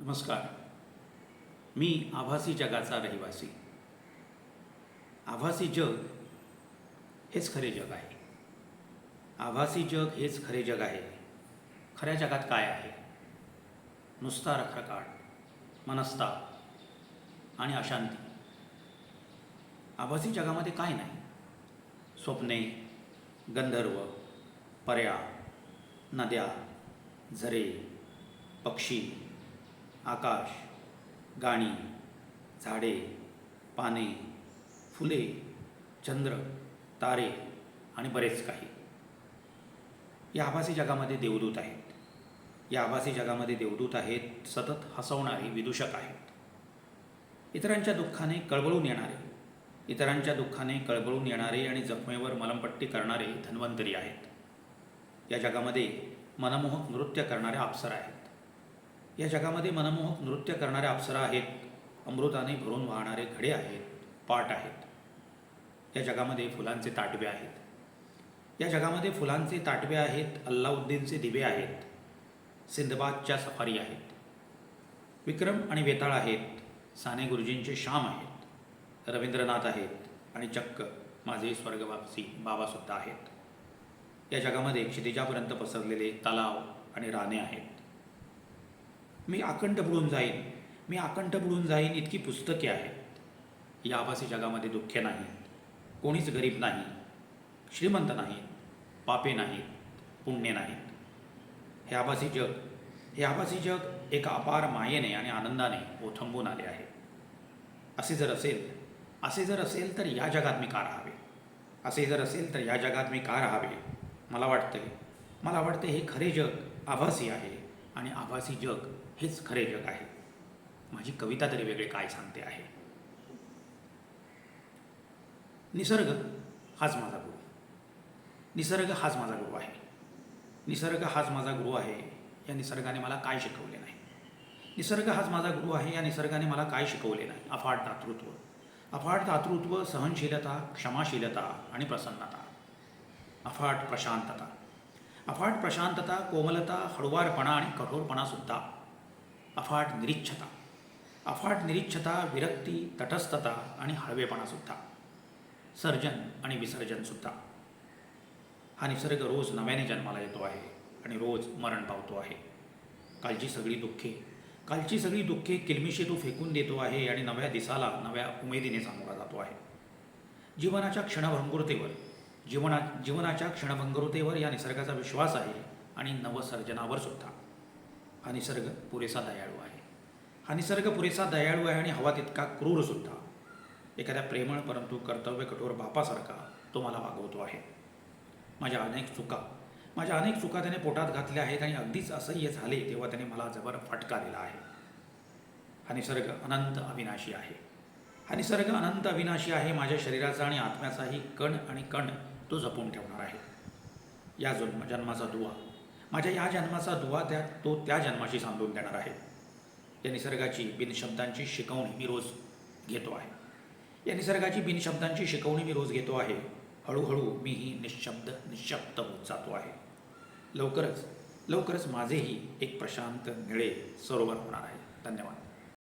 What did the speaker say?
नमस्कार. मी आभासी जगाचा रहिवासी. आभासी जग हेच खरे जग आहे. आभासी जग हेच खरे जग आहे. खऱ्या जगात काय आहे? नुसता रखरखाट, मनस्ताप आणि अशांती. आभासी जगामध्ये काय नाही. स्वप्ने, गंधर्व, पऱ्या, नद्या, झरे, पक्षी, आकाश, गाणी, झाडे, पाने, फुले, चंद्र, तारे आणि बरेच काही. या आभासी जगामध्ये देवदूत आहेत. या आभासी जगामध्ये देवदूत आहेत. सतत हसवणारे विदूषक आहेत. इतरांच्या दुःखाने कळवळून येणारे आणि जखमेवर मलमपट्टी करणारे धन्वंतरी आहेत. या जगामध्ये मनमोहक नृत्य करणाऱ्या अप्सरा आहेत. या जगामध्ये मनमोहक नृत्य करणाऱ्या अप्सरा आहेत. अमृताने भरून वाहणारे घडे आहेत, पाट आहेत. या जगामध्ये फुलांचे ताटवे आहेत. या जगामध्ये फुलांचे ताटवे आहेत. अल्लाउद्दीनचे दिवे आहेत. सिंदबादच्या सफारी आहेत. विक्रम आणि वेताळ आहेत. साने गुरुजींचे श्याम आहेत. रवींद्रनाथ आहेत आणि चक्क माझे स्वर्गवासी बाबासुद्धा आहेत. या जगामध्ये क्षितिजापर्यंत पसरलेले तलाव आणि राने आहेत. मी अकंठ बुडून जाईन इतकी पुस्तके आहेत. या आभासी जगामध्ये दुःखे नाहीत. कोणीच गरीब नाही, श्रीमंत नाहीत, पापे नाहीत, पुण्य नाहीत. हे आभासी जग एका अपार मायेने आणि आनंदाने ओथंबून आले आहे. असे जर असेल तर या जगात मी का राहावे? मला वाटते हे खरे जग आभासी आहे आणि आभासी जग हेच खरे जग आहे. माझी कविता तरी वेगळे काय सांगते आहे. निसर्ग हाच माझा गुरु आहे. या निसर्गाने मला काय शिकवले नाही. अफाट दातृत्व, सहनशीलता, क्षमाशीलता आणि प्रसन्नता. अफाट प्रशांतता, कोमलता, हळुवारपणा आणि कठोरपणासुद्धा. अफाट निरीच्छता, विरक्ती, तटस्थता आणि हळवेपणासुद्धा. सर्जन आणि विसर्जनसुद्धा. हा निसर्ग रोज नव्याने जन्माला येतो आहे आणि रोज मरण पावतो आहे. कालची सगळी दुःखे किलमिशी तो फेकून देतो आहे आणि नव्या दिसाला नव्या उमेदीने सामोरा जातो आहे. जीवनाच्या क्षणभंगुरतेवर या निसर्गाचा विश्वास आहे आणि नवसर्जनावर सुद्धा. हा निसर्ग पुरेसा दयाळू आहे आणि हवा तितका क्रूर सुद्धा. एखाद्या प्रेमळ परंतु कर्तव्य कठोर बापासारखा तो मला वागवतो आहे. माझ्या अनेक चुका त्याने पोटात घातल्या आहेत आणि अगदीच असह्य झाले तेव्हा त्याने मला जबर फटका दिला आहे. हा निसर्ग अनंत अविनाशी आहे. माझ्या शरीराचा आणि आत्म्याचाही कण आणि कण तो जपून ठेवणार आहे. या जन्माचा दुवा तो त्या जन्माशी सांधून देणार आहे. या निसर्गाची बिनशब्दांची शिकवणी मी रोज घेतो आहे. हळूहळू मीही निशब्द होत जातो आहे. लवकरच माझेही एक प्रशांत निळे सरोवर होणार आहे. धन्यवाद.